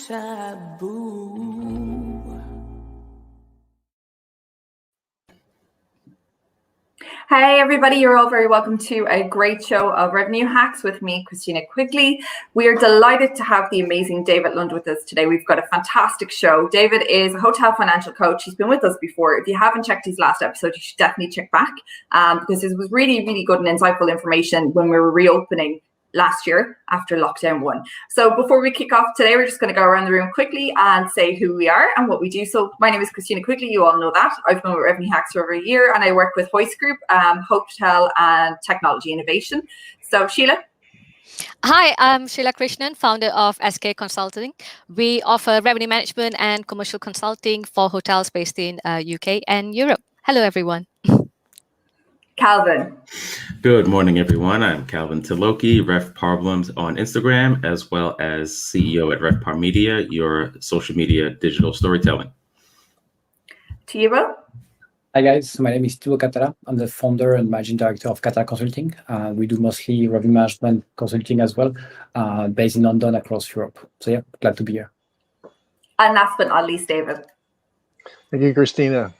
taboo. Hey everybody, you're all very welcome to a great show of Revenue Hacks with me, Khristina Quigley. We are delighted to have the amazing David Lund with us today. We've got a fantastic show. David is a hotel financial coach. He's been with us before. If you haven't checked his last episode, you should definitely check back because it was really, really good and insightful information when we were reopening last year after lockdown 1. So before we kick off today, we're just going to go around the room quickly and say who we are and what we do. So my name is Khristina Quigley. You all know that. I've been with Revenue Hacks for over a year and I work with Hoist Group, hotel and technology innovation. So Sheila. Hi, I'm Sheila Krishnan, founder of SK Consulting. We offer revenue management and commercial consulting for hotels based in UK and Europe. Hello, everyone. Calvin. Good morning, everyone. I'm Calvin Tilokee, Revpar on Instagram, as well as CEO at Revpar Media, your social media digital storytelling. Thibault. Hi guys, my name is Thibault Catala. I'm the founder and managing director of Catala Consulting. We do mostly revenue management consulting as well, based in London across Europe. So yeah, glad to be here. And last but not least, David. Thank you, Khristina.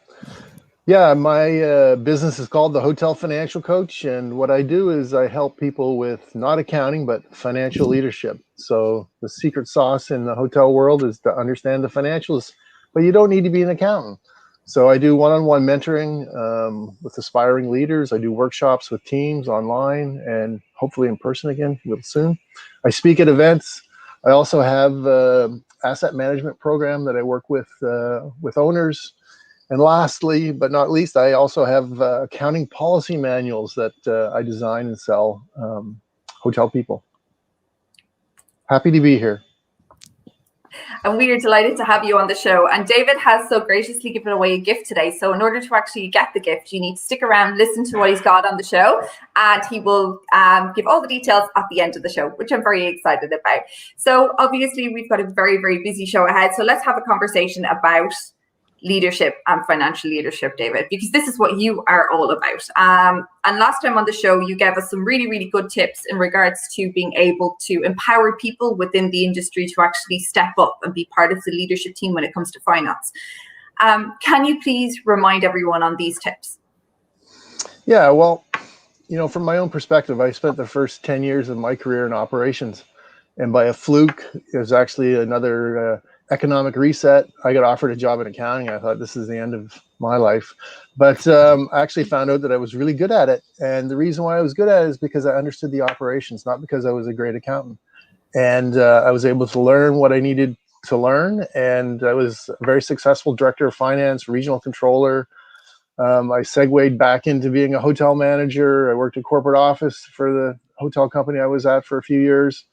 Yeah, my business is called the Hotel Financial Coach, and what I do is I help people with not accounting, but financial leadership. So the secret sauce in the hotel world is to understand the financials, but you don't need to be an accountant. So I do one-on-one mentoring with aspiring leaders. I do workshops with teams online and hopefully in person again real soon. I speak at events. I also have an asset management program that I work with owners. And lastly, but not least, I also have accounting policy manuals that I design and sell hotel people. Happy to be here. And we are delighted to have you on the show. And David has so graciously given away a gift today. So in order to actually get the gift, you need to stick around, listen to what he's got on the show, and he will give all the details at the end of the show, which I'm very excited about. So obviously we've got a very, very busy show ahead. So let's have a conversation about leadership and financial leadership, David, because this is what you are all about. And last time on the show, you gave us some really, really good tips in regards to being able to empower people within the industry to actually step up and be part of the leadership team when it comes to finance. Can you please remind everyone on these tips? Yeah, well, you know, from my own perspective, I spent the first 10 years of my career in operations, and by a fluke, it was actually another economic reset. I got offered a job in accounting. I thought this is the end of my life, but I actually found out that I was really good at it. And the reason why I was good at it is because I understood the operations, not because I was a great accountant. And I was able to learn what I needed to learn. And I was a very successful director of finance, regional controller. I segued back into being a hotel manager. I worked at corporate office for the hotel company I was at for a few years.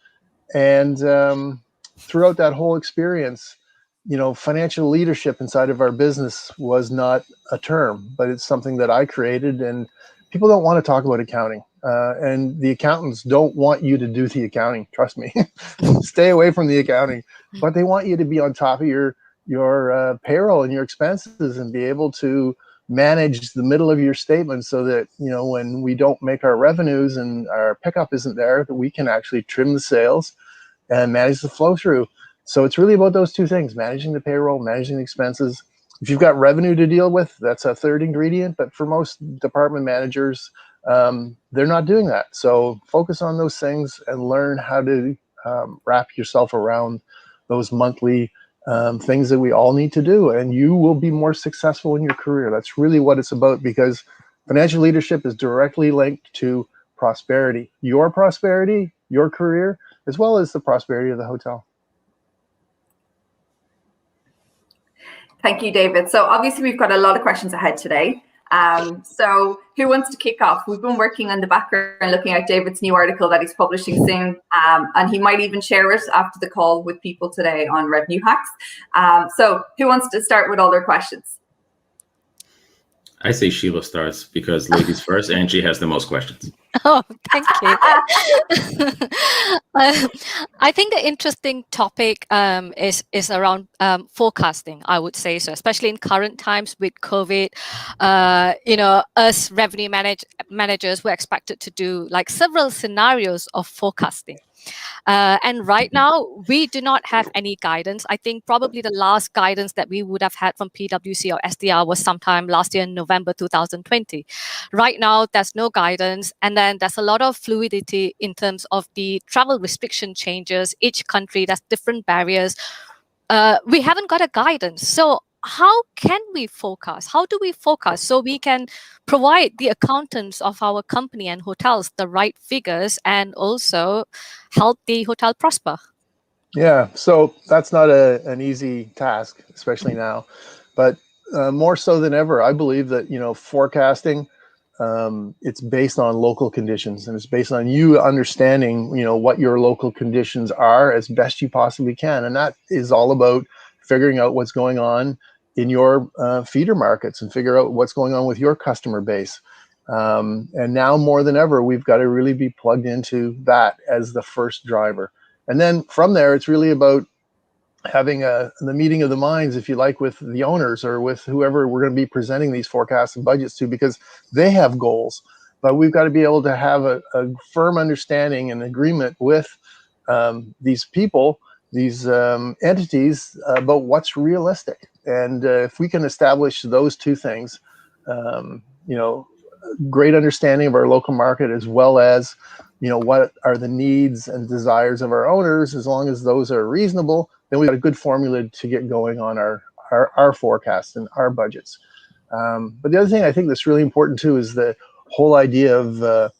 And throughout that whole experience, you know, financial leadership inside of our business was not a term, but it's something that I created, and people don't want to talk about accounting. And the accountants don't want you to do the accounting. Trust me, stay away from the accounting, but they want you to be on top of your payroll and your expenses and be able to manage the middle of your statement so that, you know, when we don't make our revenues and our pickup isn't there, that we can actually trim the sales and manage the flow through. So it's really about those two things: managing the payroll, managing the expenses. If you've got revenue to deal with, that's a third ingredient. But for most department managers, they're not doing that. So focus on those things and learn how to wrap yourself around those monthly things that we all need to do, and you will be more successful in your career. That's really what it's about, because financial leadership is directly linked to prosperity, your career, as well as the prosperity of the hotel. Thank you, David. So obviously we've got a lot of questions ahead today. So who wants to kick off? We've been working on the background looking at David's new article that he's publishing soon, and he might even share it after the call with people today on Revenue Hacks. So who wants to start with all their questions? I say Sheila starts because ladies first, and she has the most questions. Oh, thank you. I think the interesting topic is around forecasting, I would say so, especially in current times with COVID. You know, us revenue managers were expected to do like several scenarios of forecasting. And right now, we do not have any guidance. I think probably the last guidance that we would have had from PwC or SDR was sometime last year in November 2020. Right now, there's no guidance. And then there's a lot of fluidity in terms of the travel restriction changes. Each country, there's different barriers. We haven't got a guidance. So how can we forecast? How do we forecast so we can provide the accountants of our company and hotels the right figures and also help the hotel prosper? Yeah, so that's not an easy task, especially now, but more so than ever, I believe that, forecasting, it's based on local conditions, and it's based on you understanding, what your local conditions are as best you possibly can. And that is all about figuring out what's going on in your feeder markets and figure out what's going on with your customer base. And now more than ever, we've got to really be plugged into that as the first driver. And then from there, it's really about having the meeting of the minds, if you like, with the owners or with whoever we're going to be presenting these forecasts and budgets to, because they have goals. But we've got to be able to have a firm understanding and agreement with these people, these entities, about what's realistic. And if we can establish those two things, great understanding of our local market, as well as, what are the needs and desires of our owners, as long as those are reasonable, then we've got a good formula to get going on our forecasts and our budgets. But the other thing I think that's really important too is the whole idea of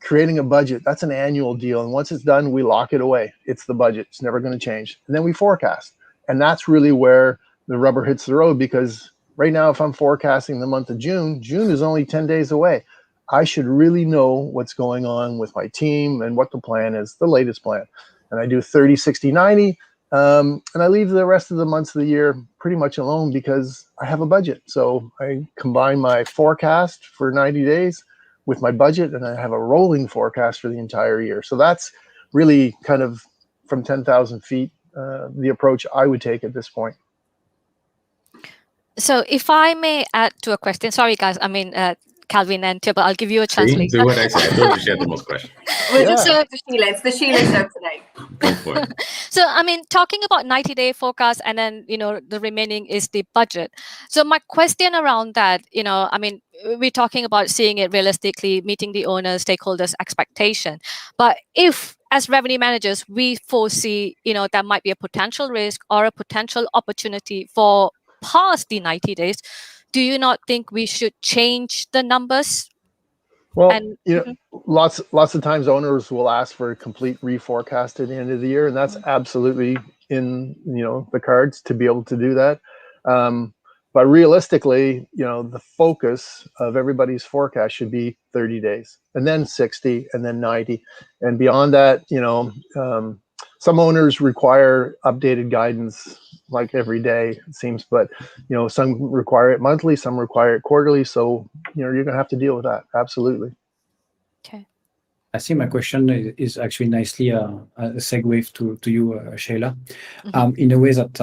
creating a budget. That's an annual deal. And once it's done, we lock it away. It's the budget. It's never going to change. And then we forecast. And that's really where the rubber hits the road, because right now, if I'm forecasting the month of June is only 10 days away. I should really know what's going on with my team and what the plan is, the latest plan. And I do 30, 60, 90. And I leave the rest of the months of the year pretty much alone because I have a budget. So I combine my forecast for 90 days with my budget, and I have a rolling forecast for the entire year. So that's really kind of from 10,000 feet, the approach I would take at this point. So if I may add to a question, sorry guys, I mean, Calvin and Thibault, I'll give you a chance later. Do what I said. I told you she had the most questions. We'll just show it to Sheila. It's the Sheila show today. Go for it. So, I mean, talking about 90-day forecast, and then, the remaining is the budget. So my question around that, I mean, we're talking about seeing it realistically, meeting the owners, stakeholders' expectation. But if, as revenue managers, we foresee, there might be a potential risk or a potential opportunity for past the 90 days, do you not think we should change the numbers? Well, lots of times owners will ask for a complete reforecast at the end of the year, and that's absolutely in the cards to be able to do that. But realistically, the focus of everybody's forecast should be 30 days, and then 60, and then 90, and beyond that, some owners require updated guidance like every day, it seems, but some require it monthly, some require it quarterly. So you're gonna have to deal with that. Absolutely. Okay. I think my question is actually nicely a segue to you, Sheila, in a way that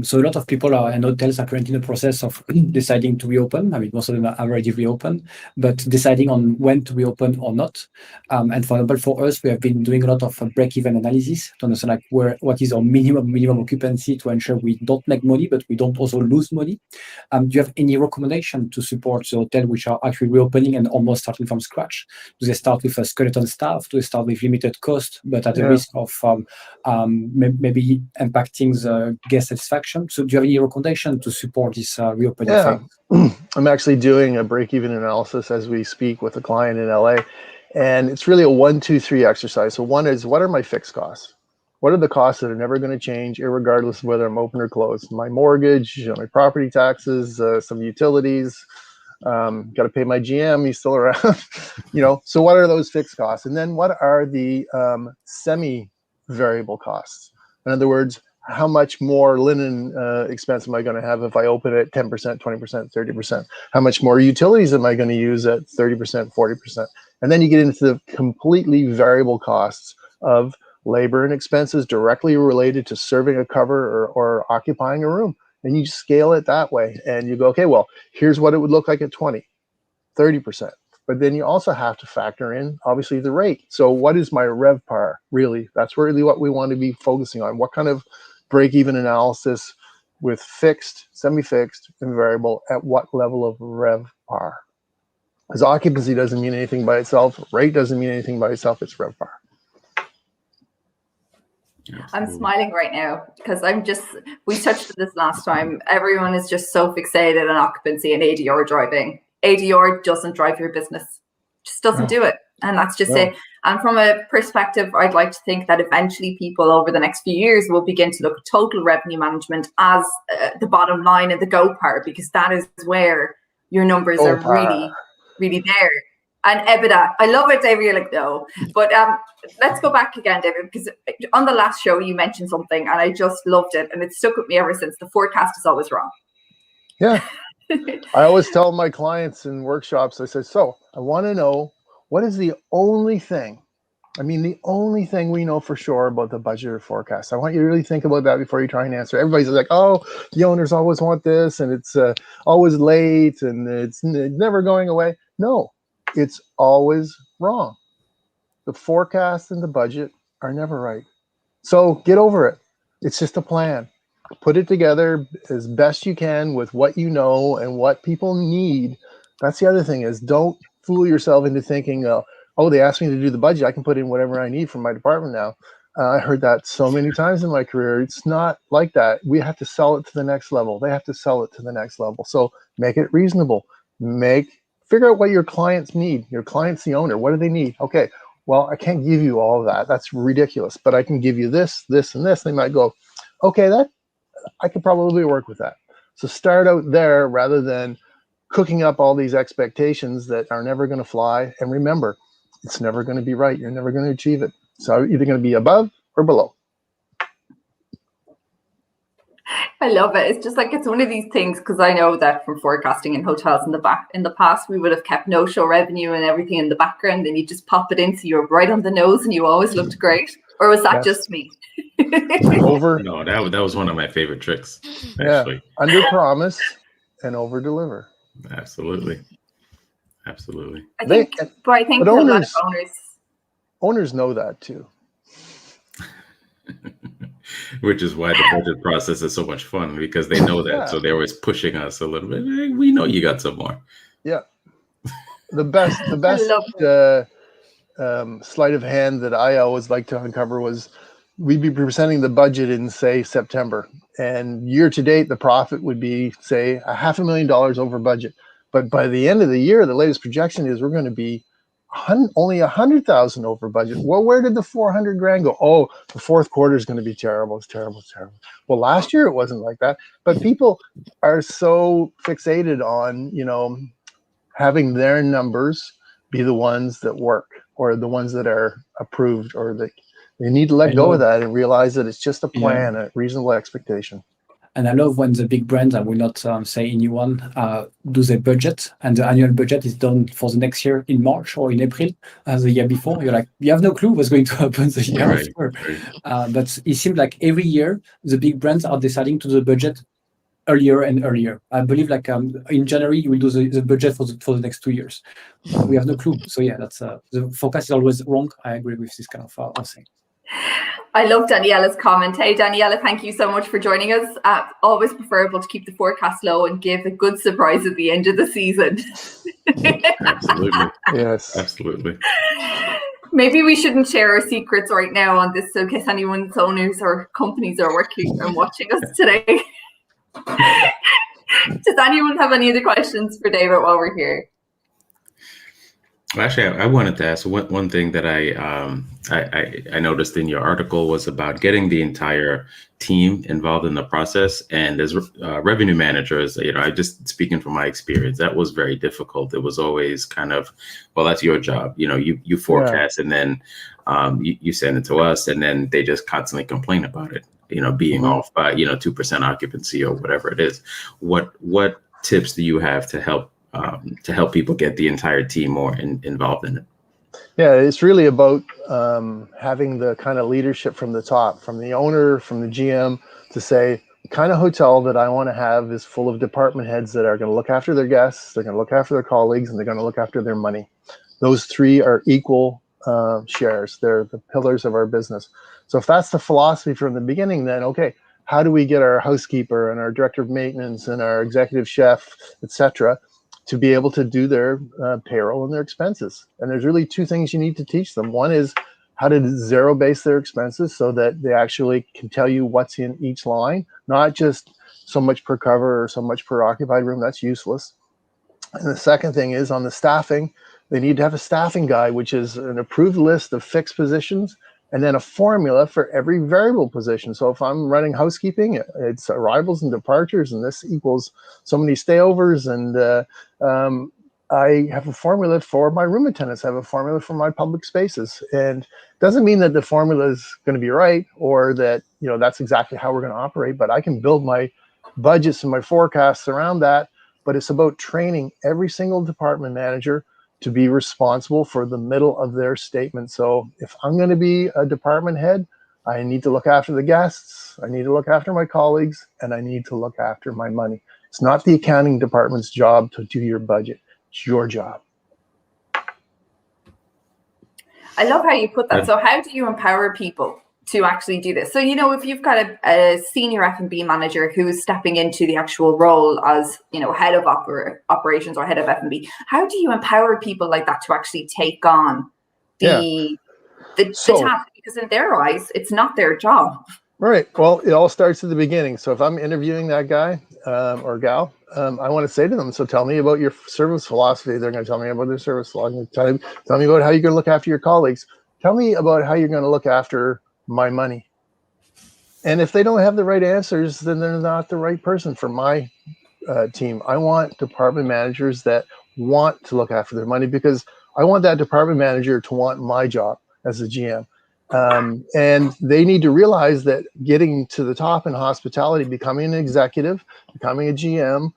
so a lot of people and hotels are currently in the process of deciding to reopen. I mean, most of them are already reopened, but deciding on when to reopen or not. And for example, for us, we have been doing a lot of break-even analysis to understand what is our minimum occupancy to ensure we don't make money, but we don't also lose money. Do you have any recommendation to support the hotel which are actually reopening and almost starting from scratch? Do they start with a skeleton staff? Do they start with limited cost, but at the risk of maybe impacting the guest satisfaction? So do you have any recommendation to support this reopening phase? I'm actually doing a break-even analysis as we speak with a client in LA. And it's really a 1, 2, 3 exercise. So one is, what are my fixed costs? What are the costs that are never going to change, irregardless of whether I'm open or closed? My mortgage, my property taxes, some utilities, got to pay my GM, he's still around, so what are those fixed costs? And then what are the semi-variable costs? In other words, how much more linen expense am I going to have if I open at 10%, 20%, 30%? How much more utilities am I going to use at 30%, 40%? And then you get into the completely variable costs of labor and expenses directly related to serving a cover or occupying a room. And you scale it that way. And you go, okay, well, here's what it would look like at 20, 30%, But then you also have to factor in, obviously, the rate. So what is my Revpar, really? That's really what we want to be focusing on. What kind of break-even analysis with fixed, semi-fixed, and variable at what level of Revpar? Because occupancy doesn't mean anything by itself. Rate doesn't mean anything by itself. It's Revpar. I'm smiling right now because we touched on this last time. Everyone is just so fixated on occupancy and ADR driving. ADR doesn't drive your business, just doesn't do it. And that's just it. And from a perspective, I'd like to think that eventually people over the next few years will begin to look at total revenue management as the bottom line and the go part, because that is where your numbers are really, really there. And EBITDA, I love it, David. You're like, no. But let's go back again, David, because on the last show you mentioned something and I just loved it. And it's stuck with me ever since. The forecast is always wrong. Yeah. I always tell my clients in workshops, I say, so I want to know, what is the only thing, the only thing we know for sure about the budget or forecast? I want you to really think about that before you try and answer. Everybody's like, oh, the owners always want this, and it's always late, and it's never going away. No, it's always wrong. The forecast and the budget are never right. So get over it. It's just a plan. Put it together as best you can with what you know and what people need. That's the other thing, is don't fool yourself into thinking, oh, they asked me to do the budget, I can put in whatever I need from my department now. I heard that so many times in my career. It's not like that. We have to sell it to the next level. They have to sell it to the next level. So make it reasonable. Figure out what your clients need. Your client's the owner. What do they need? Okay, well, I can't give you all of that. That's ridiculous. But I can give you this, this, and this. They might go, okay, I could probably work with that. So start out there rather than cooking up all these expectations that are never going to fly. And remember, it's never going to be right. You're never going to achieve it. So either going to be above or below. I love it. It's just like, it's one of these things, because I know that from forecasting in hotels in the past, we would have kept no-show revenue and everything in the background, and you just pop it in so you're right on the nose and you always looked great. Or was that just me? No, that was one of my favorite tricks, actually. Yeah, under promise and over deliver. Absolutely. I think a lot of owners know that too. Which is why the budget process is so much fun, because they know that. So they're always pushing us a little bit. Hey, we know you got some more. Yeah. The best sleight of hand that I always like to uncover was, we'd be presenting the budget in, say, September, and year to date, the profit would be, say, $500,000 over budget. But by the end of the year, the latest projection is we're going to be only 100,000 over budget. Well, where did the 400 grand go? Oh, the fourth quarter is going to be terrible. It's terrible. It's terrible. Well, last year it wasn't like that. But people are so fixated on, having their numbers be the ones that work, or the ones that are approved, or that they need to let go of that and realize that it's just a plan, a reasonable expectation. And I love when the big brands, I will not say anyone, do their budget, and the annual budget is done for the next year in March or in April, the year before. You're like, you have no clue what's going to happen the year after. But it seems like every year, the big brands are deciding to do the budget earlier and earlier. I believe in January, you will do the budget for the next 2 years. We have no clue. So yeah, that's the forecast is always wrong. I agree with this kind of thing. I love Daniela's comment. Hey, Daniela, thank you so much for joining us. Always preferable to keep the forecast low and give a good surprise at the end of the season. Absolutely. Yes. Absolutely. Maybe we shouldn't share our secrets right now on this, so in case anyone's owners or companies are working and watching us today. Does anyone have any other questions for David while we're here? Actually, I wanted to ask one thing that I noticed in your article was about getting the entire team involved in the process. And as revenue managers, I just speaking from my experience, that was very difficult. It was always kind of, well, that's your job. You forecast and then you send it to us, and then they just constantly complain about it, being off by, 2% occupancy or whatever it is. What tips do you have to help people get the entire team more involved in it? Yeah, it's really about having the kind of leadership from the top, from the owner, from the GM, to say, the kind of hotel that I want to have is full of department heads that are going to look after their guests, they're going to look after their colleagues, and they're going to look after their money. Those three are equal shares. They're the pillars of our business. So if that's the philosophy from the beginning, then okay, how do we get our housekeeper and our director of maintenance and our executive chef, etc., to be able to do their payroll and their expenses? And there's really two things you need to teach them. One is how to zero base their expenses so that they actually can tell you what's in each line, not just so much per cover or so much per occupied room. That's useless. And the second thing is on the staffing, they need to have a staffing guide, which is an approved list of fixed positions and then a formula for every variable position. So if I'm running housekeeping, it's arrivals and departures, and this equals so many stayovers. And I have a formula for my room attendants. I have a formula for my public spaces. And it doesn't mean that the formula is going to be right or that, you know, that's exactly how we're going to operate, but I can build my budgets and my forecasts around that. But it's about training every single department manager to be responsible for the middle of their statement. So if I'm going to be a department head, I need to look after the guests, I need to look after my colleagues, and I need to look after my money. It's not the accounting department's job to do your budget. It's your job. I love how you put that. So how do you empower people to actually do this? So, you know, if you've got a senior F&B manager who's stepping into the actual role as, you know, head of operations or head of F&B, how do you empower people like that to actually take on the task? Because in their eyes, it's not their job. Right. Well, it all starts at the beginning. So if I'm interviewing that guy or gal, I want to say to them, so tell me about your service philosophy. They're going to tell me about their service philosophy. Tell me about how you're going to look after your colleagues. Tell me about how you're going to look after my money. And if they don't have the right answers, then they're not the right person for my team. I want department managers that want to look after their money, because I want that department manager to want my job as a GM. And they need to realize that getting to the top in hospitality, becoming an executive, becoming a GM,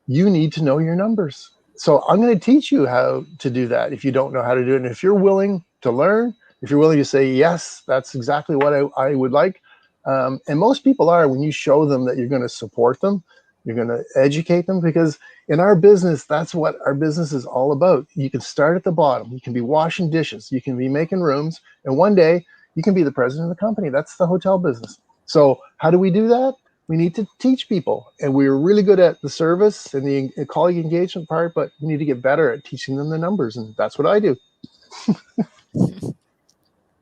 you need to know your numbers. So I'm going to teach you how to do that if you don't know how to do it. And if you're willing to learn, if you're willing to say, yes, that's exactly what I would like. And most people are, when you show them that you're going to support them, you're going to educate them, because in our business, that's what our business is all about. You can start at the bottom. You can be washing dishes. You can be making rooms. And one day you can be the president of the company. That's the hotel business. So how do we do that? We need to teach people. And we're really good at the service and the colleague engagement part, but we need to get better at teaching them the numbers. And that's what I do.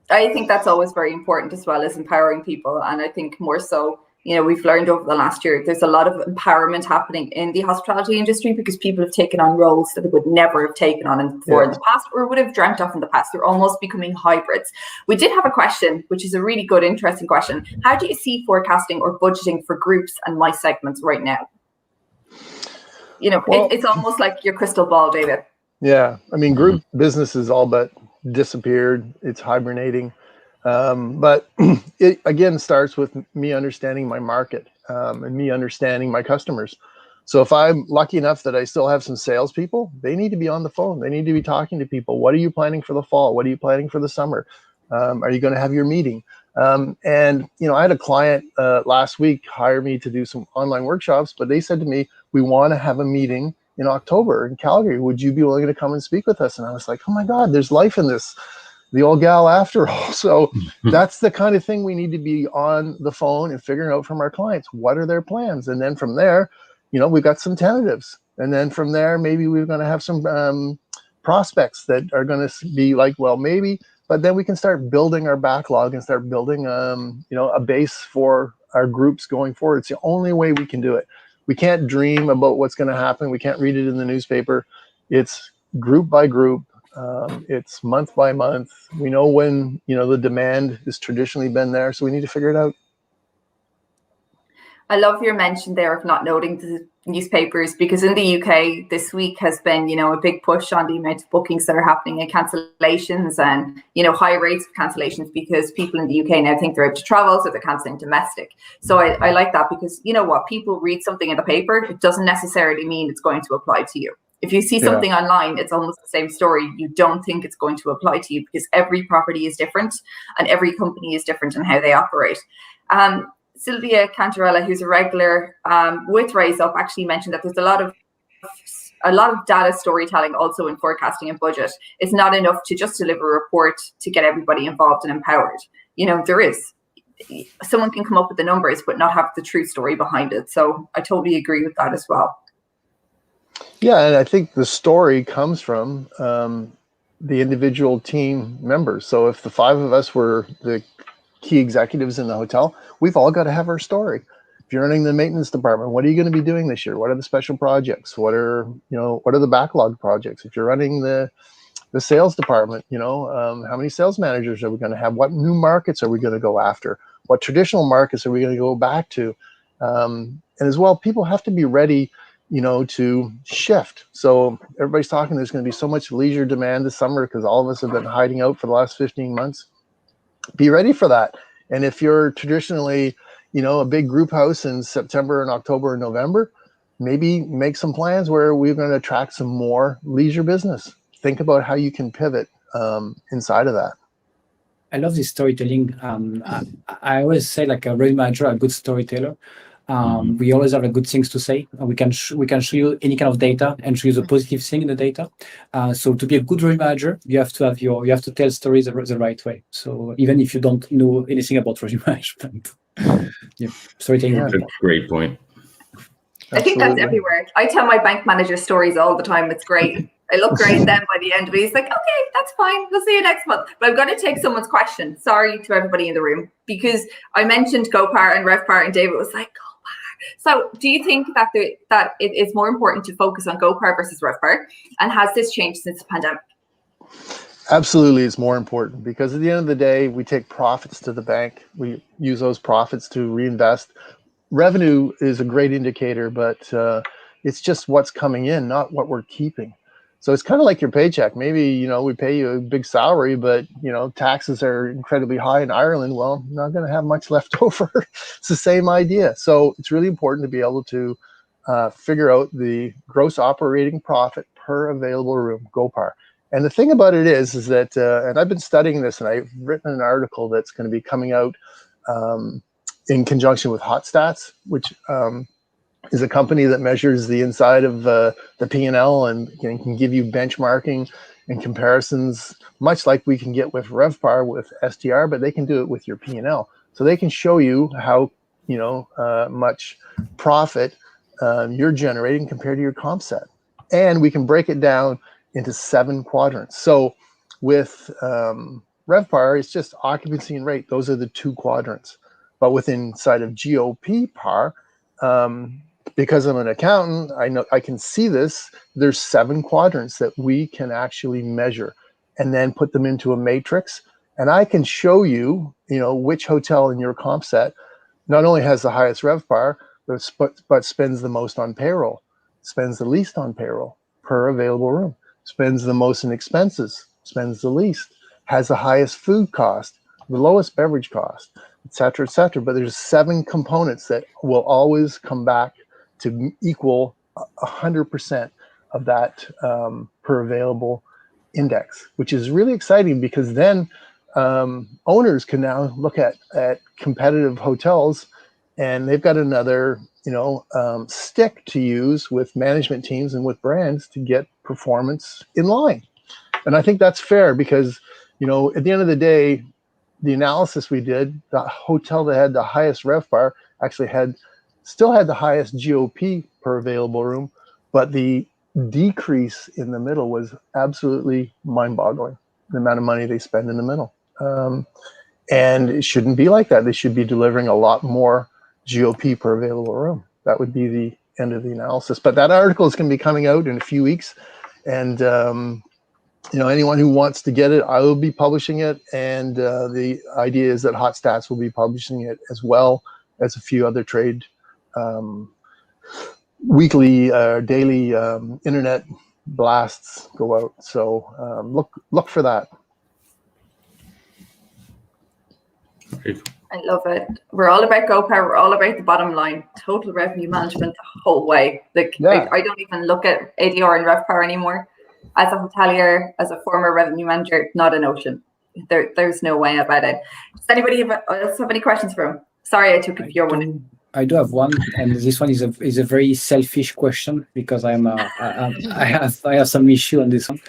I think that's always very important as well, as empowering people. And I think more so, you know, we've learned over the last year, there's a lot of empowerment happening in the hospitality industry because people have taken on roles that they would never have taken on before in the past, or would have dreamt of in the past. They're almost becoming hybrids. We did have a question, which is a really good, interesting question. How do you see forecasting or budgeting for groups and MICE segments right now? You know, it's almost like your crystal ball, David. Yeah, I mean, group business is all but disappeared. It's hibernating. But it again starts with me understanding my market and me understanding my customers. So if I'm lucky enough that I still have some salespeople, they need to be on the phone. They need to be talking to people. What are you planning for the fall? What are you planning for the summer? Are you going to have your meeting? And, you know, I had a client last week hire me to do some online workshops, but they said to me, we want to have a meeting in October in Calgary. Would you be willing to come and speak with us? And I was like, oh my God, there's life in this, the old gal after all. So that's the kind of thing we need to be on the phone and figuring out from our clients. What are their plans? And then from there, you know, we've got some tentatives. And then from there, maybe we're going to have some prospects that are going to be like, well, maybe, but then we can start building our backlog and start building, you know, a base for our groups going forward. It's the only way we can do it. We can't dream about what's going to happen. We can't read it in the newspaper. It's group by group. It's month by month. We know when, you know, the demand has traditionally been there, so we need to figure it out. I love your mention there of not noting the newspapers, because in the UK this week has been, you know, a big push on the amount of bookings that are happening and cancellations, and, you know, high rates of cancellations because people in the UK now think they're able to travel, so they're cancelling domestic. So I like that, because you know what, people read something in the paper, it doesn't necessarily mean it's going to apply to you. If you see something online, it's almost the same story. You don't think it's going to apply to you because every property is different and every company is different in how they operate. Sylvia Cantarella, who's a regular with Raise Up, actually mentioned that there's a lot of of data storytelling also in forecasting and budget. It's not enough to just deliver a report to get everybody involved and empowered. Someone can come up with the numbers but not have the true story behind it. So I totally agree with that as well. Yeah, and I think the story comes from the individual team members. So if the 5 of us were the key executives in the hotel, we've all got to have our story. If you're running the maintenance department, what are you going to be doing this year? What are the special projects? What are the backlog projects? If you're running the sales department, how many sales managers are we going to have? What new markets are we going to go after? What traditional markets are we going to go back to? And as well, people have to be ready, to shift. So everybody's talking, there's going to be so much leisure demand this summer because all of us have been hiding out for the last 15 months. Be ready for that. And if you're traditionally, a big group house in September and October and November, maybe make some plans where we're going to attract some more leisure business. Think about how you can pivot inside of that. I love this storytelling. I always say, like a revenue manager, a good storyteller. We always have good things to say. We can show you any kind of data and show you the positive thing in the data. So to be a good revenue manager, you have to tell stories the right way. So even if you don't know anything about revenue management, storytelling. That's a great point. I think that's everywhere. I tell my bank manager stories all the time. It's great. I look great then by the end of it. He's like, okay, that's fine. We'll see you next month. But I'm going to take someone's question. Sorry to everybody in the room, because I mentioned GoPar and Revpar and David was like, GoPar. So do you think that it is more important to focus on GoPar versus Revpar? And has this changed since the pandemic? Absolutely, it's more important because at the end of the day, we take profits to the bank. We use those profits to reinvest. Revenue is a great indicator, but it's just what's coming in, not what we're keeping. So it's kind of like your paycheck. Maybe, we pay you a big salary, but, taxes are incredibly high in Ireland. Well, I'm not going to have much left over. It's the same idea. So it's really important to be able to figure out the gross operating profit per available room, GoPar. And the thing about it is that, and I've been studying this, and I've written an article that's going to be coming out in conjunction with HotStats, which is a company that measures the inside of the P&L and can give you benchmarking and comparisons, much like we can get with Revpar with STR, but they can do it with your P&L. So they can show you how much profit you're generating compared to your comp set. And we can break it down into 7 quadrants. So with Revpar, it's just occupancy and rate. Those are the 2 quadrants. But inside of GOP-par, because I'm an accountant, I know I can see this. There's 7 quadrants that we can actually measure and then put them into a matrix. And I can show you, which hotel in your comp set not only has the highest Revpar, but spends the most on payroll, spends the least on payroll per available room, spends the most in expenses, spends the least, has the highest food cost, the lowest beverage cost, et cetera, et cetera. But there's 7 components that will always come back to equal 100% of that per available index, which is really exciting because then owners can now look at competitive hotels and they've got another stick to use with management teams and with brands to get performance in line. And I think that's fair because, at the end of the day, the analysis we did, the hotel that had the highest Revpar actually still had the highest GOP per available room, but the decrease in the middle was absolutely mind-boggling, the amount of money they spend in the middle. And it shouldn't be like that. They should be delivering a lot more GOP per available room. That would be the end of the analysis. But that article is going to be coming out in a few weeks. And, anyone who wants to get it, I will be publishing it. And the idea is that HotStats will be publishing it as well as a few other trade weekly, daily internet blasts go out. So look for that. I love it. We're all about GoPar. We're all about the bottom line. Total revenue management the whole way. I don't even look at ADR and Revpar anymore. As a hotelier, as a former revenue manager, not an ocean. There's no way about it. Does anybody else have any questions for him? Sorry, I took your one. I do have one, and this one is a very selfish question because I have some issue on this one.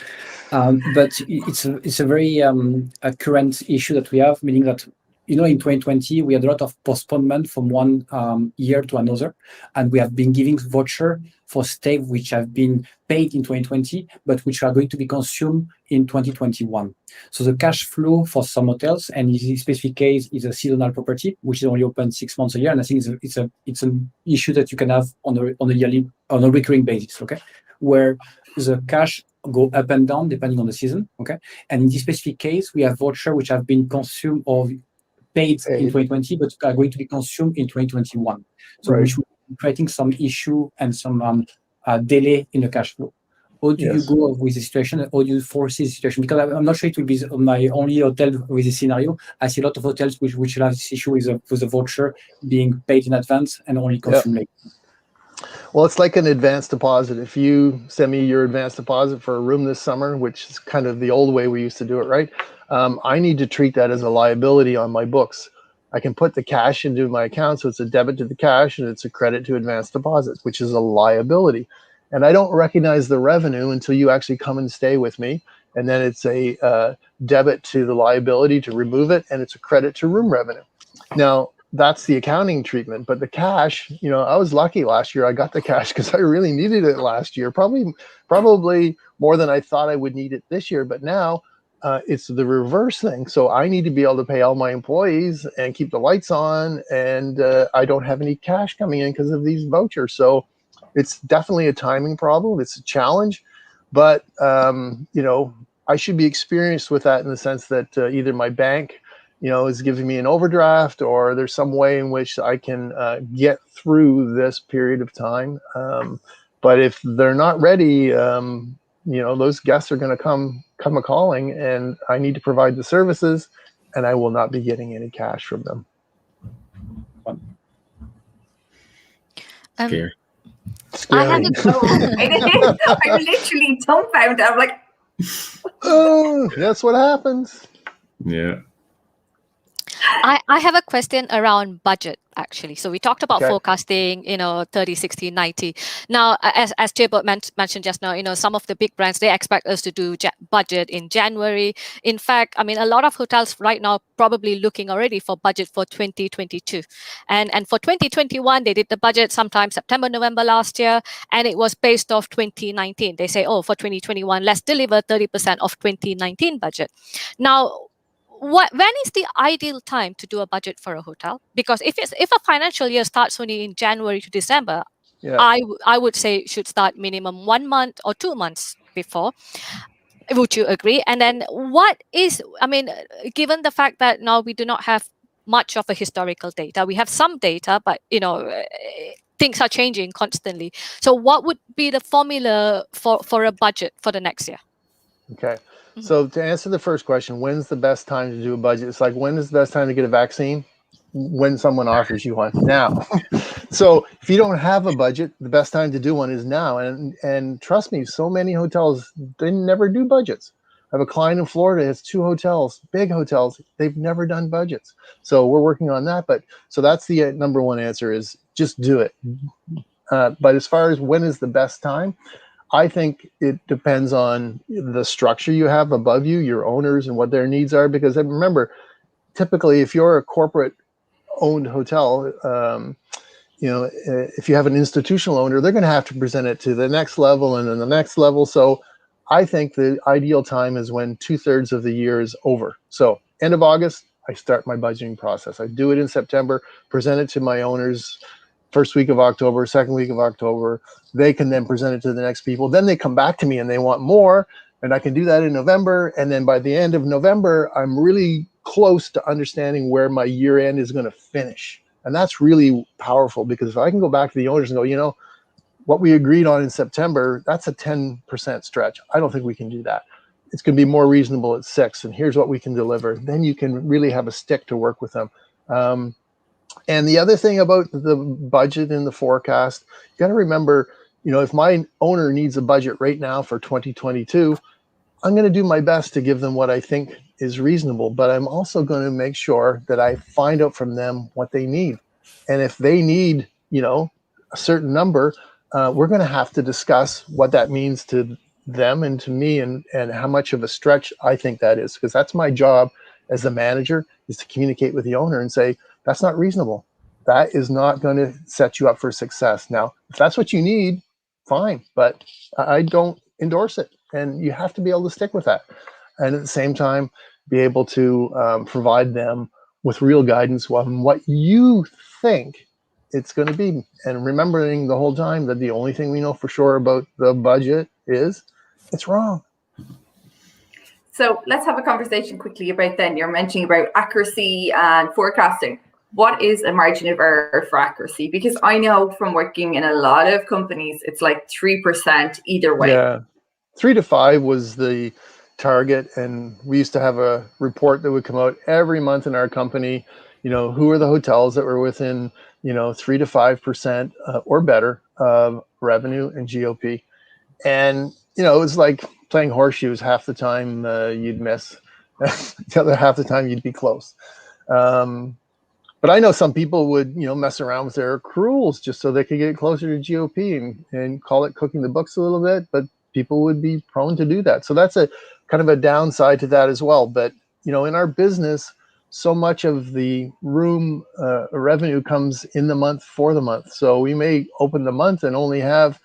But it's a very a current issue that we have, meaning that in 2020 we had a lot of postponement from one year to another, and we have been giving voucher for stay which have been paid in 2020, but which are going to be consumed in 2021. So the cash flow for some hotels, and in this specific case, is a seasonal property which is only open 6 months a year, and I think it's an issue that you can have on a recurring basis, okay, where the cash go up and down depending on the season, okay. And in this specific case, we have voucher which have been consumed or paid in 2020, but are going to be consumed in 2021. So Right. which will be creating some issue and some delay in the cash flow. How do you go with the situation? How do you foresee the situation? Because I'm not sure it will be my only hotel with this scenario. I see a lot of hotels which will have this issue with the voucher being paid in advance and only consumed later. Well, it's like an advance deposit. If you send me your advance deposit for a room this summer, which is kind of the old way we used to do it, right? I need to treat that as a liability on my books. I can put the cash into my account, so it's a debit to the cash and it's a credit to advance deposits, which is a liability. And I don't recognize the revenue until you actually come and stay with me. And then it's a debit to the liability to remove it, and it's a credit to room revenue. Now, that's the accounting treatment, but the cash, I was lucky last year. I got the cash because I really needed it last year, probably more than I thought I would need it this year. But now it's the reverse thing. So I need to be able to pay all my employees and keep the lights on, and I don't have any cash coming in because of these vouchers. So it's definitely a timing problem. It's a challenge, but I should be experienced with that in the sense that either my bank is giving me an overdraft, or there's some way in which I can get through this period of time. But if they're not ready, those guests are going to come a-calling, and I need to provide the services, and I will not be getting any cash from them. Scary. Scary. I'm literally dumbfounded. I'm like, oh, that's what happens. Yeah. I have a question around budget, actually. So we talked about forecasting, 30, 60, 90. Now, as Thibault mentioned just now, some of the big brands, they expect us to do budget in January. In fact, I mean, a lot of hotels right now probably looking already for budget for 2022. And for 2021, they did the budget sometime September, November last year, and it was based off 2019. They say, for 2021, let's deliver 30% of 2019 budget. Now, when is the ideal time to do a budget for a hotel? Because if a financial year starts only in January to December, I would say it should start minimum 1 month or 2 months before. Would you agree? And then given the fact that now we do not have much of a historical data, we have some data, but things are changing constantly. So what would be the formula for a budget for the next year? Okay. So to answer the first question, when's the best time to do a budget? It's like, when is the best time to get a vaccine? When someone offers you one. Now. So if you don't have a budget, the best time to do one is now. And trust me, so many hotels, they never do budgets. I have a client in Florida, has 2 hotels, big hotels. They've never done budgets. So we're working on that. But so that's the number one answer, is just do it. But as far as when is the best time, I think it depends on the structure you have above you, your owners, and what their needs are. Because remember, typically, if you're a corporate-owned hotel, if you have an institutional owner, they're going to have to present it to the next level and then the next level. So I think the ideal time is when 2/3 of the year is over. So end of August, I start my budgeting process. I do it in September, present it to my owners. First week of October, second week of October, they can then present it to the next people. Then they come back to me and they want more, and I can do that in November. And then by the end of November, I'm really close to understanding where my year end is going to finish. And that's really powerful, because if I can go back to the owners and go, what we agreed on in September, that's a 10% stretch. I don't think we can do that. It's going to be more reasonable at 6, and here's what we can deliver. Then you can really have a stick to work with them. And the other thing about the budget and the forecast, you got to remember, if my owner needs a budget right now for 2022, I'm going to do my best to give them what I think is reasonable. But I'm also going to make sure that I find out from them what they need. And if they need, a certain number, we're going to have to discuss what that means to them and to me, and how much of a stretch I think that is, because that's my job as the manager, is to communicate with the owner and say, that's not reasonable. That is not going to set you up for success. Now, if that's what you need, fine, but I don't endorse it. And you have to be able to stick with that. And at the same time, be able to provide them with real guidance on what you think it's going to be. And remembering the whole time that the only thing we know for sure about the budget is it's wrong. So let's have a conversation quickly about then. You're mentioning about accuracy and forecasting. What is a margin of error for accuracy? Because I know from working in a lot of companies, it's like 3% either way. Yeah, 3 to 5 was the target. And we used to have a report that would come out every month in our company. Who are the hotels that were within, 3 to 5% or better of revenue and GOP. And, it was like playing horseshoes. Half the time you'd miss, the other half the time you'd be close. But I know some people would, mess around with their accruals just so they could get closer to GOP and call it cooking the books a little bit. But people would be prone to do that. So that's a kind of a downside to that as well. But, in our business, so much of the room revenue comes in the month for the month. So we may open the month and only have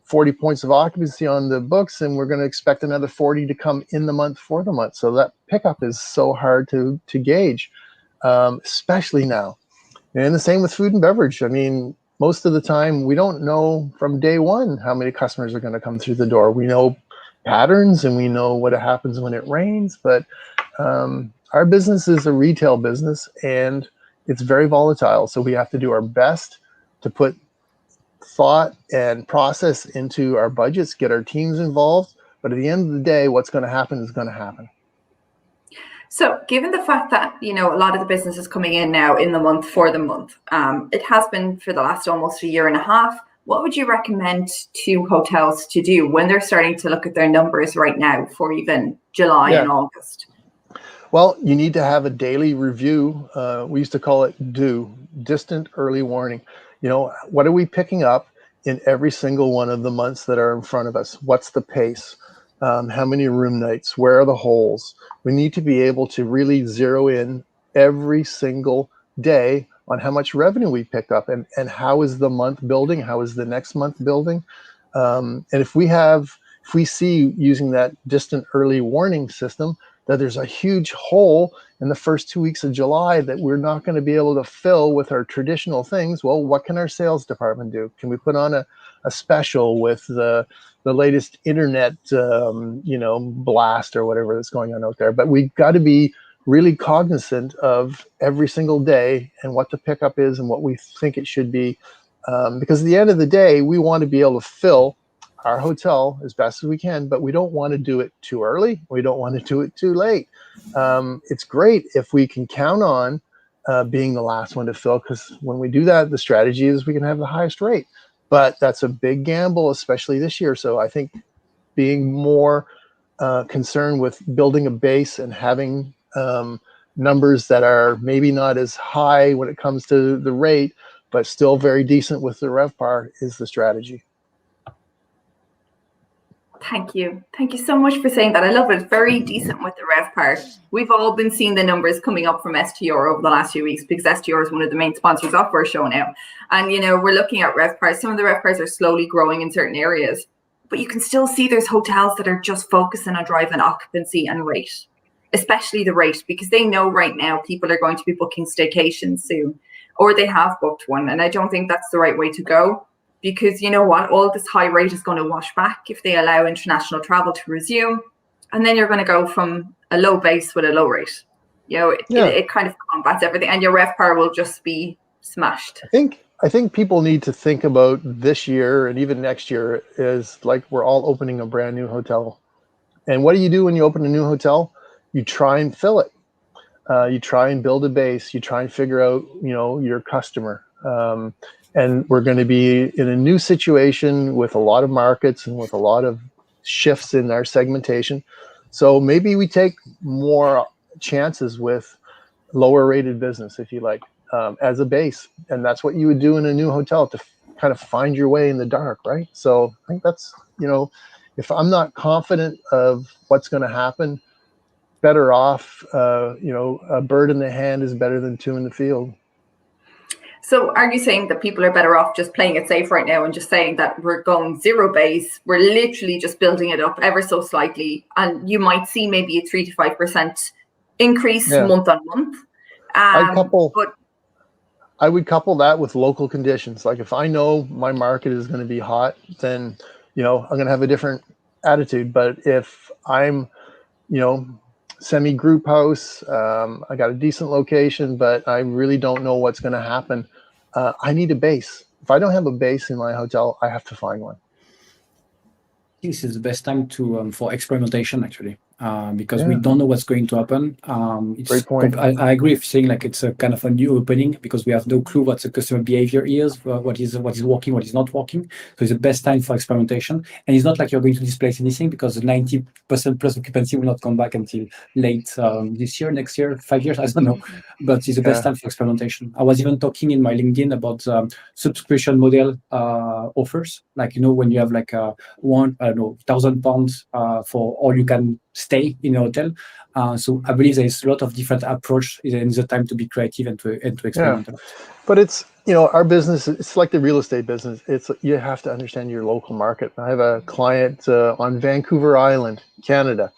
40 points of occupancy on the books, and we're going to expect another 40 to come in the month for the month. So that pickup is so hard to gauge, especially now. And the same with food and beverage. I mean, most of the time, we don't know from day one how many customers are going to come through the door. We know patterns and we know what happens when it rains, but our business is a retail business and it's very volatile. So we have to do our best to put thought and process into our budgets, get our teams involved. But at the end of the day, what's going to happen is going to happen. So given the fact that, a lot of the business is coming in now in the month for the month, it has been for the last almost a year and a half. What would you recommend to hotels to do when they're starting to look at their numbers right now for even July and August? Well, you need to have a daily review. We used to call it distant early warning. What are we picking up in every single one of the months that are in front of us? What's the pace? How many room nights? Where are the holes? We need to be able to really zero in every single day on how much revenue we picked up and how is the month building? How is the next month building? And if we see using that distant early warning system that there's a huge hole in the first 2 weeks of July that we're not going to be able to fill with our traditional things, well, what can our sales department do? Can we put on a special with the latest internet, blast or whatever that's going on out there? But we've got to be really cognizant of every single day and what the pickup is and what we think it should be. Because at the end of the day, we want to be able to fill our hotel as best as we can, but we don't want to do it too early. We don't want to do it too late. It's great if we can count on being the last one to fill, because when we do that, the strategy is we can have the highest rate. But that's a big gamble, especially this year. So I think being more concerned with building a base and having numbers that are maybe not as high when it comes to the rate, but still very decent with the Revpar is the strategy. Thank you. Thank you so much for saying that. I love it. Very decent with the Revpar. We've all been seeing the numbers coming up from STR over the last few weeks because STR is one of the main sponsors of our show now. And, we're looking at Revpar. Some of the Revpars are slowly growing in certain areas, but you can still see there's hotels that are just focusing on driving occupancy and rate, especially the rate, because they know right now people are going to be booking staycations soon, or they have booked one. And I don't think that's the right way to go. Because you know what, all this high rate is going to wash back if they allow international travel to resume. And then you're going to go from a low base with a low rate. It kind of combats everything. And your Revpar will just be smashed. I think people need to think about this year and even next year is like we're all opening a brand new hotel. And what do you do when you open a new hotel? You try and fill it. You try and build a base. You try and figure out, your customer. And we're going to be in a new situation with a lot of markets and with a lot of shifts in our segmentation. So maybe we take more chances with lower rated business, if you like. as a base. And that's what you would do in a new hotel to kind of find your way in the dark, right? So I think that's, if I'm not confident of what's going to happen, better off, a bird in the hand is better than two in the field. So are you saying that people are better off just playing it safe right now and just saying that we're going zero base, we're literally just building it up ever so slightly, and you might see maybe a 3 to 5% increase month on month? I would couple that with local conditions. Like if I know my market is going to be hot, then, I'm going to have a different attitude. But if I'm, semi-group house, I got a decent location, but I really don't know what's going to happen, I need a base. If I don't have a base in my hotel, I have to find one. This is the best time to for experimentation, actually, because we don't know what's going to happen. Great point. I agree with saying like it's a kind of a new opening because we have no clue what the customer behavior is, what is working, what is not working. So it's the best time for experimentation. And it's not like you're going to displace anything because the 90% plus occupancy will not come back until late this year, next year, 5 years, I don't know. But it's the best time for experimentation. I was even talking in my LinkedIn about subscription model offers, like when you have like £1,000 for all you can stay in a hotel. So I believe there's a lot of different approach in the time to be creative and to experiment. Yeah. But it's, our business, it's like the real estate business. You have to understand your local market. I have a client on Vancouver Island, Canada,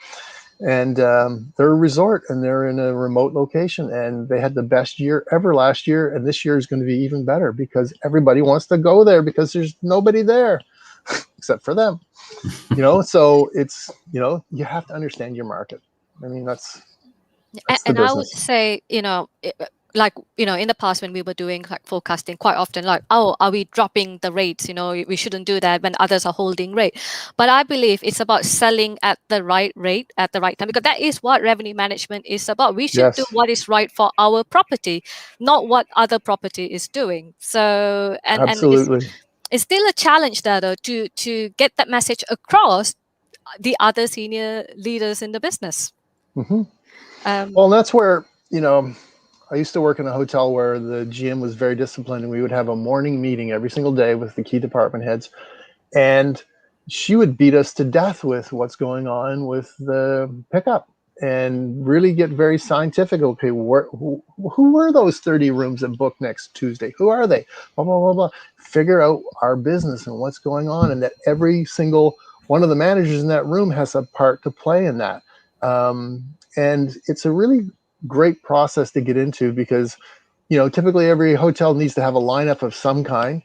and they're a resort and they're in a remote location, and they had the best year ever last year. And this year is going to be even better because everybody wants to go there because there's nobody there except for them. So it's, you have to understand your market. I mean, that's and I would say, in the past when we were doing like forecasting, quite often like, oh, are we dropping the rates? We shouldn't do that when others are holding rate. But I believe it's about selling at the right rate at the right time, because that is what revenue management is about. We should do what is right for our property, not what other property is doing. So, absolutely. It's still a challenge there, though, to get that message across the other senior leaders in the business. Mm-hmm. Well, that's where, I used to work in a hotel where the GM was very disciplined, and we would have a morning meeting every single day with the key department heads. And she would beat us to death with what's going on with the pickup and really get very scientific. Okay, who were those 30 rooms that booked next Tuesday? Who are they? Blah, blah, blah, blah. Figure out our business and what's going on, and that every single one of the managers in that room has a part to play in that. And it's a really great process to get into because, typically every hotel needs to have a lineup of some kind.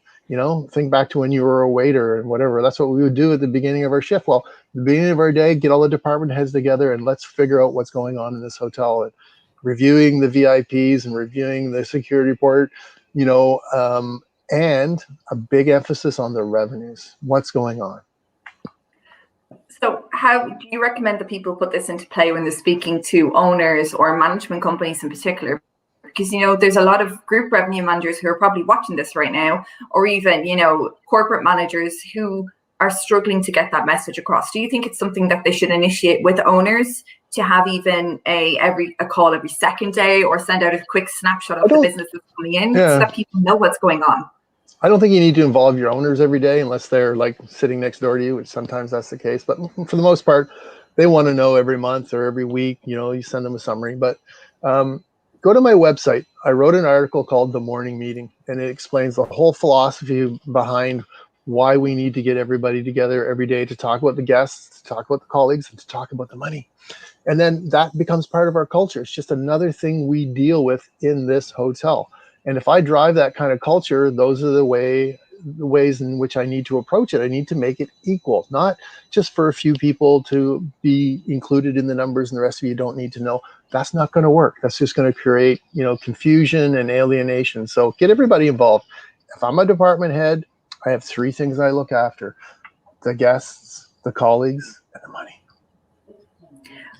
Think back to when you were a waiter and whatever. That's what we would do at the beginning of our shift. Well, at the beginning of our day, get all the department heads together and let's figure out what's going on in this hotel. And reviewing the VIPs and reviewing the security report, and a big emphasis on the revenues. What's going on? So how do you recommend that people put this into play when they're speaking to owners or management companies in particular? Because, there's a lot of group revenue managers who are probably watching this right now, or even, corporate managers who are struggling to get that message across. Do you think it's something that they should initiate with owners to have even a call every second day, or send out a quick snapshot of the business that's coming in so that people know what's going on? I don't think you need to involve your owners every day unless they're like sitting next door to you, which sometimes that's the case. But for the most part, they want to know every month or every week, you send them a summary. But go to my website. I wrote an article called The Morning Meeting, and it explains the whole philosophy behind why we need to get everybody together every day to talk about the guests, to talk about the colleagues, and to talk about the money. And then that becomes part of our culture. It's just another thing we deal with in this hotel. And if I drive that kind of culture, those are the ways in which I need to approach it. I need to make it equal, not just for a few people to be included in the numbers and the rest of you don't need to know. That's not going to work. That's just going to create, confusion and alienation. So get everybody involved. If I'm a department head, I have 3 things I look after: the guests, the colleagues, and the money.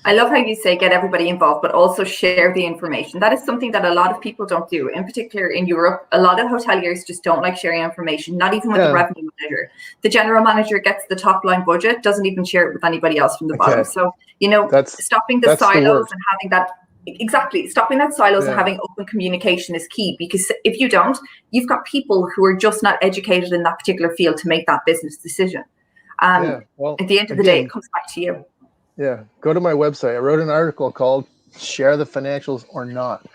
I love how you say get everybody involved, but also share the information. That is something that a lot of people don't do. In particular in Europe, a lot of hoteliers just don't like sharing information, not even with the revenue manager. The general manager gets the top line budget, doesn't even share it with anybody else from the bottom. So, stopping the silos and having that Exactly. Stopping that silos and having open communication is key, because if you don't, you've got people who are just not educated in that particular field to make that business decision. Well, at the end of the day, it comes back to you. Yeah. Go to my website. I wrote an article called Share the Financials or Not.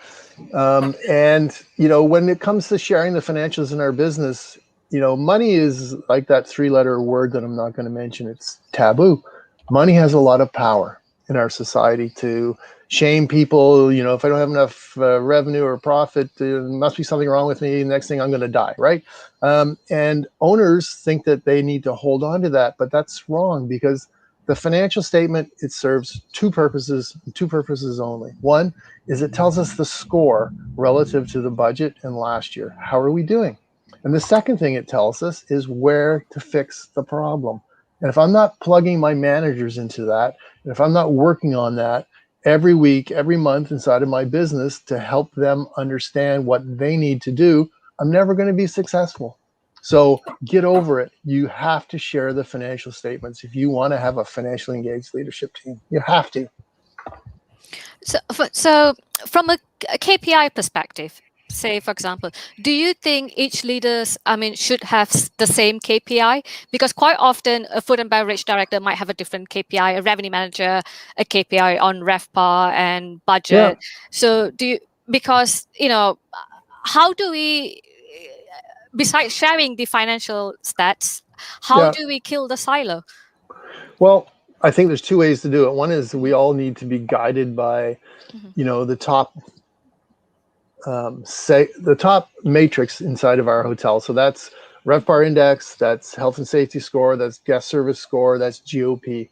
And, you know, when it comes to sharing the financials in our business, you know, money is like that 3-letter word that I'm not going to mention. It's taboo. Money has a lot of power in our society to shame people. You know, if I don't have enough revenue or profit, there must be something wrong with me. Next thing, I'm going to die, right? And owners think that they need to hold on to that, but that's wrong, because the financial statement, it serves two purposes only. One is it tells us the score relative to the budget and last year. How are we doing? And the second thing it tells us is where to fix the problem. And if I'm not plugging my managers into that, and if I'm not working on that every week, every month inside of my business to help them understand what they need to do, I'm never going to be successful. So get over it. You have to share the financial statements if you want to have a financially engaged leadership team. You have to. So from a KPI perspective, say, for example, do you think each leaders, should have the same KPI? Because quite often a food and beverage director might have a different KPI, a revenue manager, a KPI on Revpar and budget. Yeah. So because, you know, how do we, besides sharing the financial stats, how do we kill the silo? Well, I think there's two ways to do it. One is we all need to be guided by, you know, the top the top matrix inside of our hotel. So that's Revpar index, that's health and safety score, that's guest service score, that's GOP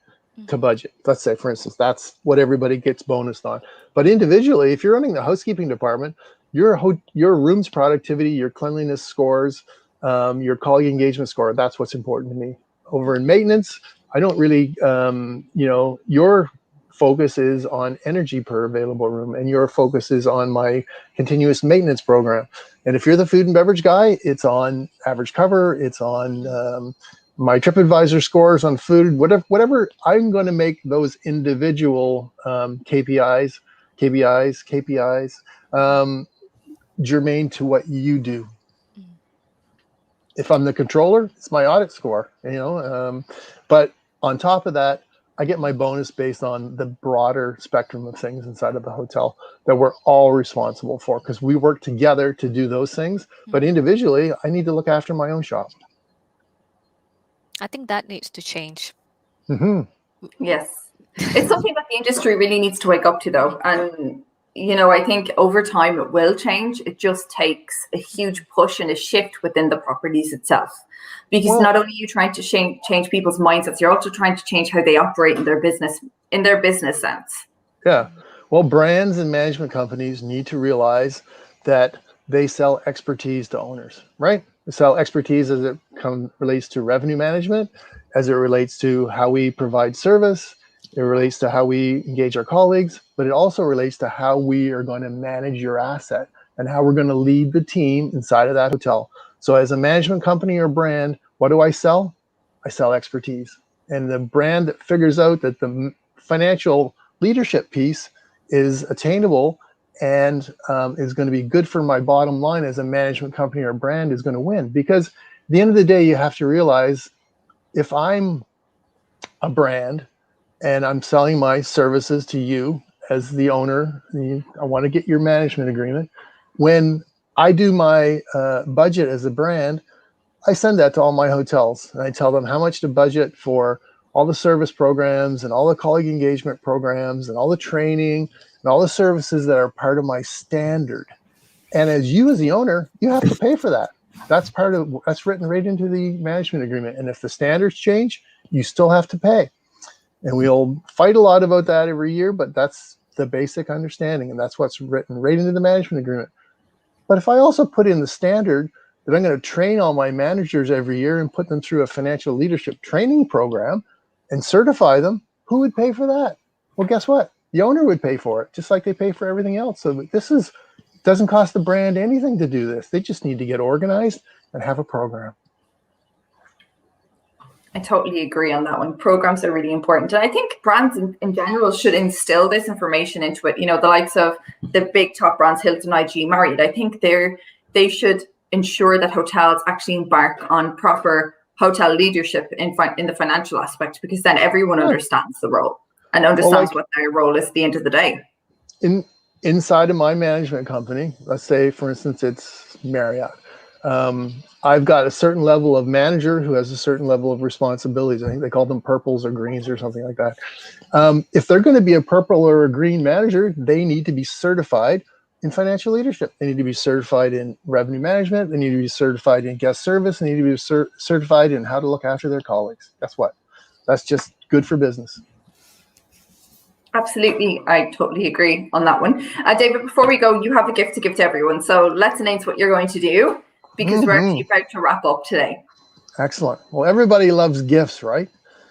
to budget. Let's say, for instance, that's what everybody gets bonused on. But individually, if you're running the housekeeping department, your room's productivity, your cleanliness scores, your colleague engagement score, that's what's important to me. Over in maintenance, I don't really, you know, your focus is on energy per available room, and your focus is on my continuous maintenance program. And if you're the food and beverage guy, it's on average cover, it's on my TripAdvisor scores on food, whatever. I'm going to make those individual KPIs germane to what you do. If I'm the controller, it's my audit score, you know. But on top of that, I get my bonus based on the broader spectrum of things inside of the hotel that we're all responsible for, because we work together to do those things. But individually, I need to look after my own shop. I think that needs to change. Yes. It's something that the industry really needs to wake up to, though. And, you know, I think over time it will change. It just takes a huge push and a shift within the properties itself. Because not only are you trying to change people's mindsets, you're also trying to change how they operate in their business sense. Yeah. Well, brands and management companies need to realize that they sell expertise to owners, right? They sell expertise as it relates to revenue management, as it relates to how we provide service. It relates to how we engage our colleagues, but it also relates to how we are going to manage your asset and how we're going to lead the team inside of that hotel. So as a management company or brand, what do I sell? I sell expertise. And the brand that figures out that the financial leadership piece is attainable and is going to be good for my bottom line as a management company or brand is going to win. Because at the end of the day, you have to realize, if I'm a brand and I'm selling my services to you as the owner, I want to get your management agreement. When I do my budget as a brand, I send that to all my hotels and I tell them how much to budget for all the service programs and all the colleague engagement programs and all the training and all the services that are part of my standard. And as the owner, you have to pay for that. That's written right into the management agreement. And if the standards change, you still have to pay. And we'll fight a lot about that every year, but that's the basic understanding. And that's what's written right into the management agreement. But if I also put in the standard that I'm going to train all my managers every year and put them through a financial leadership training program and certify them, who would pay for that? Well, guess what? The owner would pay for it, just like they pay for everything else. So doesn't cost the brand anything to do this. They just need to get organized and have a program. I totally agree on that one. Programs are really important. And I think brands in general should instill this information into it. You know, the likes of the big top brands, Hilton, IG, Marriott, I think they should ensure that hotels actually embark on proper hotel leadership in the financial aspect, because then everyone understands the role and understands what their role is at the end of the day. Inside of my management company, let's say, for instance, it's Marriott. I've got a certain level of manager who has a certain level of responsibilities. I think they call them purples or greens or something like that. If they're going to be a purple or a green manager, they need to be certified in financial leadership. They need to be certified in revenue management. They need to be certified in guest service. They need to be certified in how to look after their colleagues. Guess what? That's just good for business. Absolutely. I totally agree on that one. David, before we go, you have a gift to give to everyone. So let's announce what you're going to do, because we're actually about to wrap up today. Excellent. Well, everybody loves gifts, right?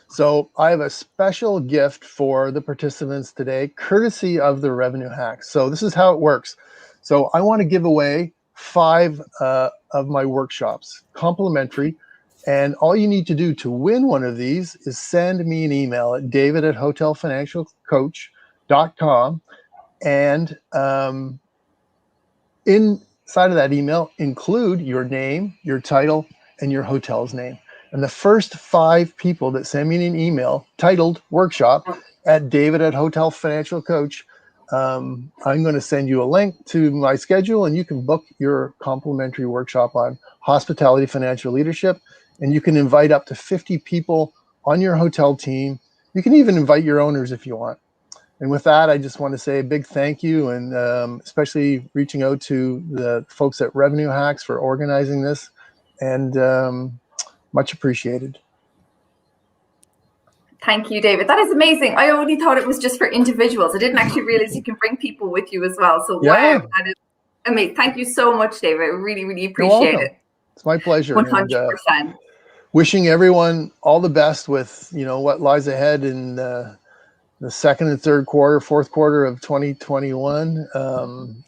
So I have a special gift for the participants today, courtesy of the Revenue Hacks. So this is how it works. So I want to give away 5 of my workshops, complimentary. And all you need to do to win one of these is send me an email at david@hotelfinancialcoach.com. And inside of that email, include your name, your title, and your hotel's name. And the first 5 people that send me an email titled workshop at david@hotelfinancialcoach, I'm going to send you a link to my schedule, and you can book your complimentary workshop on hospitality financial leadership. And you can invite up to 50 people on your hotel team. You can even invite your owners if you want. And with that, I just want to say a big thank you, and especially reaching out to the folks at Revenue Hacks for organizing this, and much appreciated. Thank you, David. That is amazing. I only thought it was just for individuals. I didn't actually realize you can bring people with you as well. So wow, that is amazing. Thank you so much, David. I really, really appreciate it. It's my pleasure. 100%. And, wishing everyone all the best with, you know, what lies ahead in the second and third quarter, fourth quarter of 2021.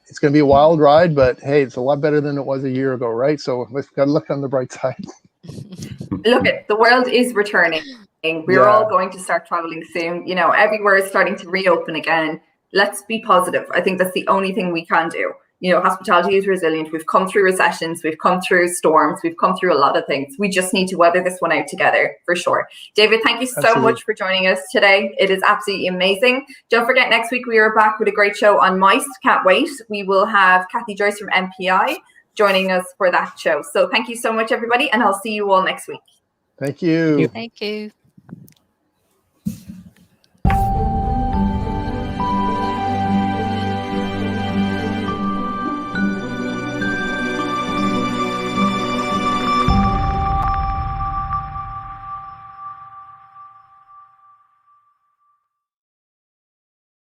It's going to be a wild ride, but hey, it's a lot better than it was a year ago, right? So we've got to look on the bright side. Look, the world is returning. We're all going to start traveling soon. You know, everywhere is starting to reopen again. Let's be positive. I think that's the only thing we can do. You know, hospitality is resilient. We've come through recessions. We've come through storms. We've come through a lot of things. We just need to weather this one out together, for sure. David, thank you so much for joining us today. It is absolutely amazing. Don't forget, next week we are back with a great show on Hoist. Can't wait. We will have Kathy Joyce from MPI joining us for that show. So thank you so much, everybody, and I'll see you all next week. Thank you. Thank you.